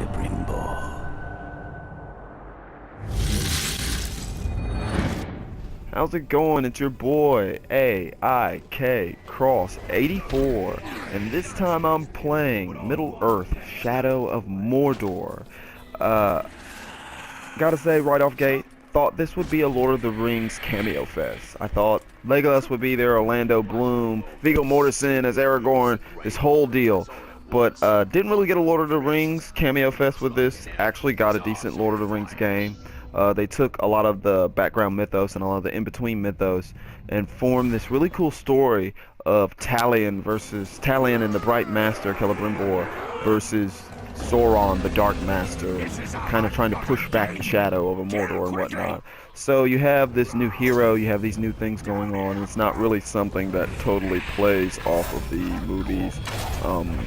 Celebrimbor. How's it going? It's your boy AIK Cross 84, and this time I'm playing Middle Earth: Shadow of Mordor. Gotta say right off gate, thought this would be a Lord of the Rings cameo fest. I thought Legolas would be there, Orlando Bloom, Viggo Mortensen as Aragorn, this whole deal. But didn't really get a Lord of the Rings cameo fest with this. Actually got a decent Lord of the Rings game. They took a lot of the background mythos and a lot of the in-between mythos and formed this really cool story of Talion and the Bright Master Celebrimbor versus Sauron, the Dark Master, kind of trying to push back the shadow over Mordor and whatnot. So you have this new hero, you have these new things going on, and it's not really something that totally plays off of the movies.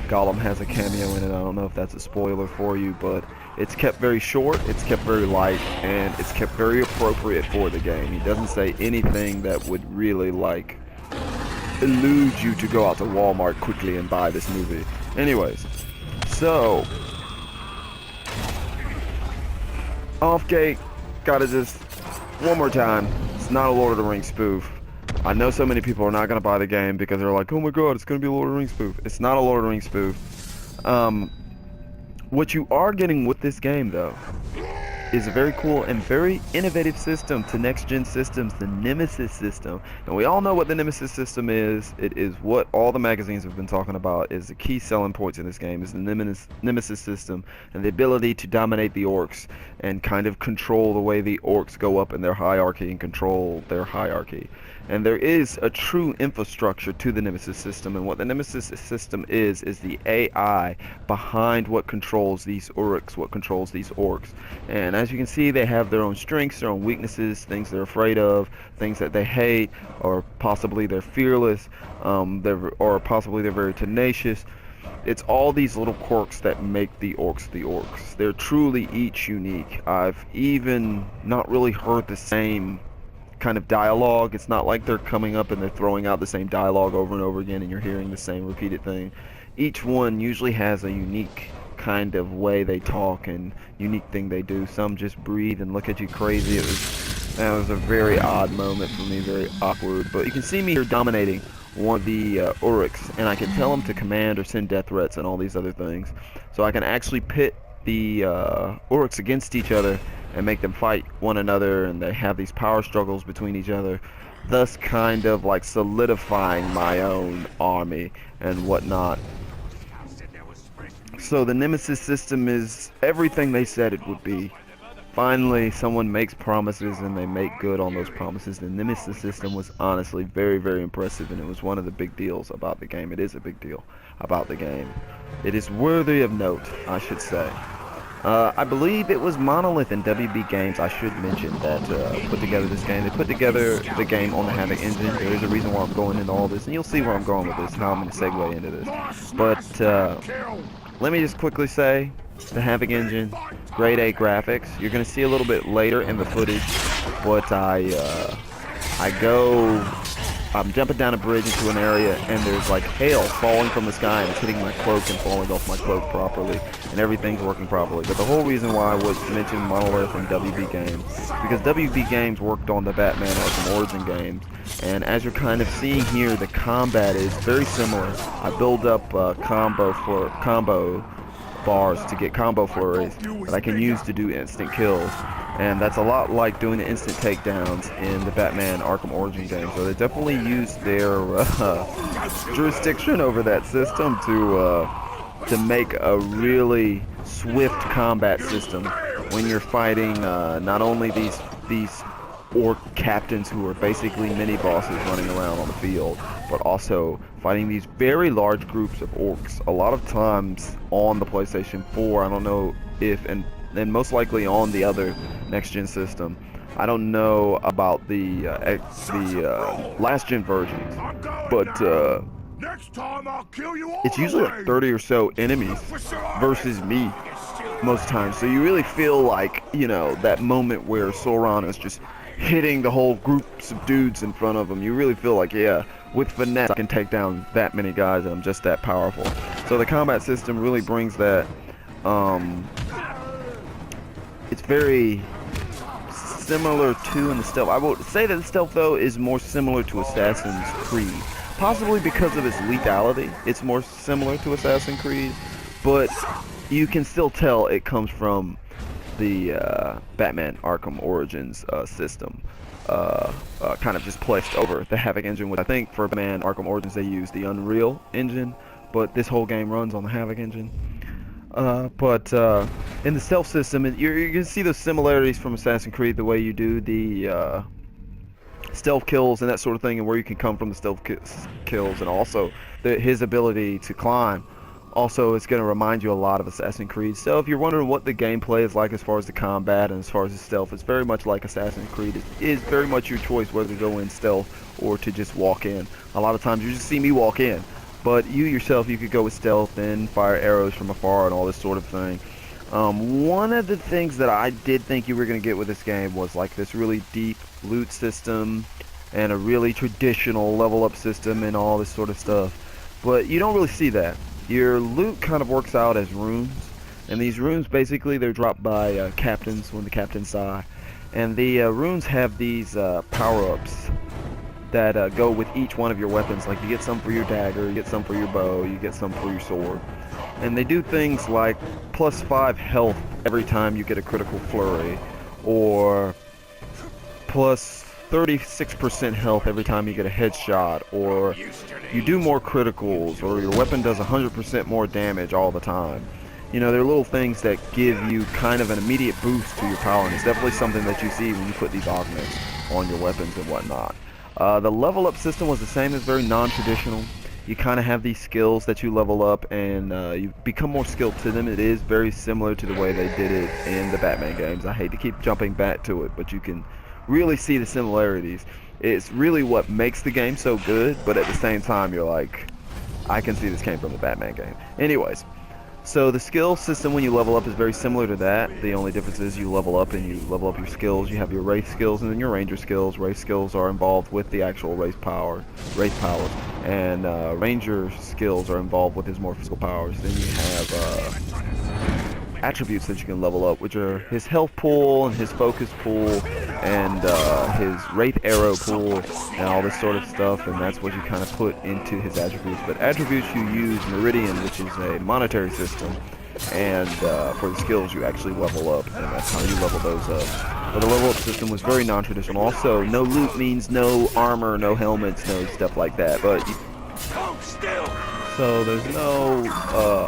Gollum has a cameo in it. I don't know if that's a spoiler for you, but it's kept very short, it's kept very light, and it's kept very appropriate for the game. He doesn't say anything that would really, like, elude you to go out to Walmart quickly and buy this movie. Anyways, so off gate, gotta just, one more time, it's not a Lord of the Rings spoof. I know so many people are not gonna buy the game because they're like, oh my god, it's gonna be a Lord of the Rings spoof. It's not a Lord of the Rings spoof. What you are getting with this game, though, is a very cool and very innovative system to next-gen systems, the Nemesis system. And we all know what the Nemesis system is. It is what all the magazines have been talking about is the key selling points in this game, is the Nemesis system and the ability to dominate the orcs and kind of control the way the orcs go up in their hierarchy and control their hierarchy. And there is a true infrastructure to the Nemesis system, and what the Nemesis system is the AI behind what controls these Uruks, what controls these orcs. And as you can see, they have their own strengths, their own weaknesses, things they're afraid of, things that they hate, or possibly they're fearless, or possibly they're very tenacious. It's all these little quirks that make the orcs the orcs. They're truly each unique. I've even not really heard the same kind of dialogue. It's not like they're coming up and they're throwing out the same dialogue over and over again and you're hearing the same repeated thing. Each one usually has a unique kind of way they talk and unique thing they do. Some just breathe and look at you crazy. That was a very odd moment for me, very awkward. But you can see me here dominating one of the Uruks, and I can tell them to command or send death threats and all these other things. So I can actually pit the Uruks against each other and make them fight one another, and they have these power struggles between each other, thus kind of like solidifying my own army and whatnot. So the Nemesis system is everything they said it would be. Finally, someone makes promises and they make good on those promises. The Nemesis system was honestly very, very impressive, and it was one of the big deals about the game. It is a big deal about the game. It is worthy of note, I should say. I believe it was Monolith and WB Games, I should mention, that put together this game. They put together the game on the Havoc engine. There is a reason why I'm going into all this, and you'll see where I'm going with this, how I'm going to segue into this. But let me just quickly say, the Havoc engine, grade A graphics. You're going to see a little bit later in the footage, but I'm jumping down a bridge into an area, and there's like hail falling from the sky, and it's hitting my cloak and falling off my cloak properly, and everything's working properly. But the whole reason why I was mentioning Monolith and WB Games, because WB Games worked on the Batman Arkham Origin games, and as you're kind of seeing here, the combat is very similar. I build up combo bars to get combo flurries that I can use to do instant kills, and that's a lot like doing the instant takedowns in the Batman Arkham Origin game. So they definitely used their jurisdiction over that system to make a really swift combat system when you're fighting not only these orc captains who are basically mini bosses running around on the field, but also fighting these very large groups of orcs. A lot of times on the PlayStation 4, I don't know if, and most likely on the other next-gen system, I don't know about the last-gen versions, but it's usually like 30 or so enemies versus me most times. So you really feel like, you know, that moment where Sauron is just hitting the whole groups of dudes in front of him. You really feel like, yeah, with finesse I can take down that many guys and I'm just that powerful. So the combat system really brings that Um, it's very similar to in the stealth. I would say that the stealth though is more similar to Assassin's Creed, possibly because of its lethality. It's more similar to Assassin's Creed, but you can still tell it comes from the Batman Arkham Origins system, kind of just placed over the Havoc engine, which I think for Batman Arkham Origins they use the Unreal engine, but this whole game runs on the Havoc engine. But in the stealth system, you're gonna see those similarities from Assassin's Creed, the way you do the stealth kills and that sort of thing, and where you can come from the stealth kills, and also his ability to climb. Also, it's going to remind you a lot of Assassin's Creed. So if you're wondering what the gameplay is like as far as the combat and as far as the stealth, it's very much like Assassin's Creed. It is very much your choice whether to go in stealth or to just walk in. A lot of times you just see me walk in, but you yourself, you could go with stealth and fire arrows from afar and all this sort of thing. One of the things that I did think you were going to get with this game was like this really deep loot system and a really traditional level up system and all this sort of stuff. But you don't really see that. Your loot kind of works out as runes, and these runes basically they're dropped by captains when the captains die, and the runes have these power-ups that go with each one of your weapons. Like you get some for your dagger, you get some for your bow, you get some for your sword, and they do things like +5 health every time you get a critical flurry, or plus 36% health every time you get a headshot, or you do more criticals, or your weapon does 100% more damage all the time. You know, they're little things that give you kind of an immediate boost to your power, and it's definitely something that you see when you put these augments on your weapons and whatnot. The level up system was the same. It's very non-traditional. You kind of have these skills that you level up, and you become more skilled to them. It is very similar to the way they did it in the Batman games. I hate to keep jumping back to it, but you can really see the similarities. It's really what makes the game so good, but at the same time you're like, I can see this came from the Batman game. Anyways, so the skill system when you level up is very similar to that. The only difference is you level up and you level up your skills. You have your Wraith skills and then your Ranger skills. Wraith skills are involved with the actual Wraith powers, and Ranger skills are involved with his more physical powers. Then you have attributes that you can level up, which are his health pool and his focus pool and his Wraith arrow pool and all this sort of stuff, and that's what you kind of put into his attributes. But attributes you use Meridian, which is a monetary system, and for the skills you actually level up, and that's how you level those up. But the level up system was very non-traditional. Also, no loot means no armor, no helmets, no stuff like that. But so there's no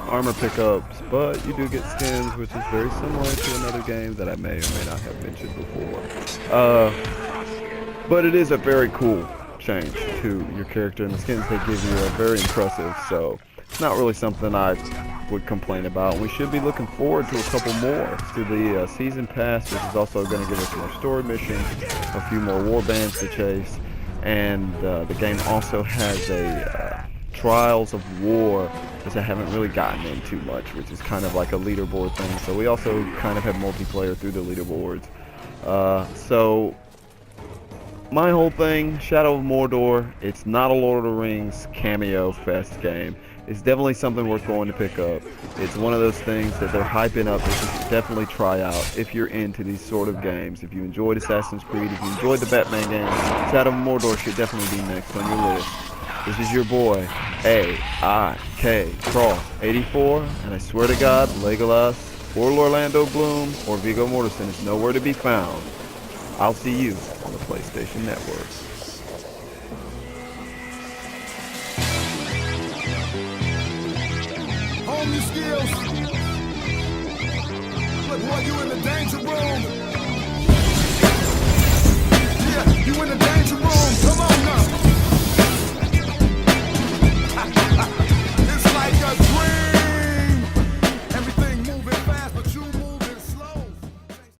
armor pickups, but you do get skins, which is very similar to another game that I may or may not have mentioned before. But it is a very cool change to your character, and the skins they give you are very impressive, so it's not really something I would complain about. We should be looking forward to a couple more, to the season pass, which is also going to give us more story missions, a few more war bands to chase, and the game also has a Trials of War, which I haven't really gotten into much, which is kind of like a leaderboard thing. So we also kind of have multiplayer through the leaderboards. So my whole thing, Shadow of Mordor, it's not a Lord of the Rings cameo fest game. It's definitely something worth going to pick up. It's one of those things that they're hyping up that you should definitely try out if you're into these sort of games. If you enjoyed Assassin's Creed, if you enjoyed the Batman games, Shadow of Mordor should definitely be next on your list. This is your boy, AIK Cross 84, and I swear to God, Legolas, or Orlando Bloom, or Viggo Mortensen is nowhere to be found. I'll see you on the PlayStation Network. Hone your skills.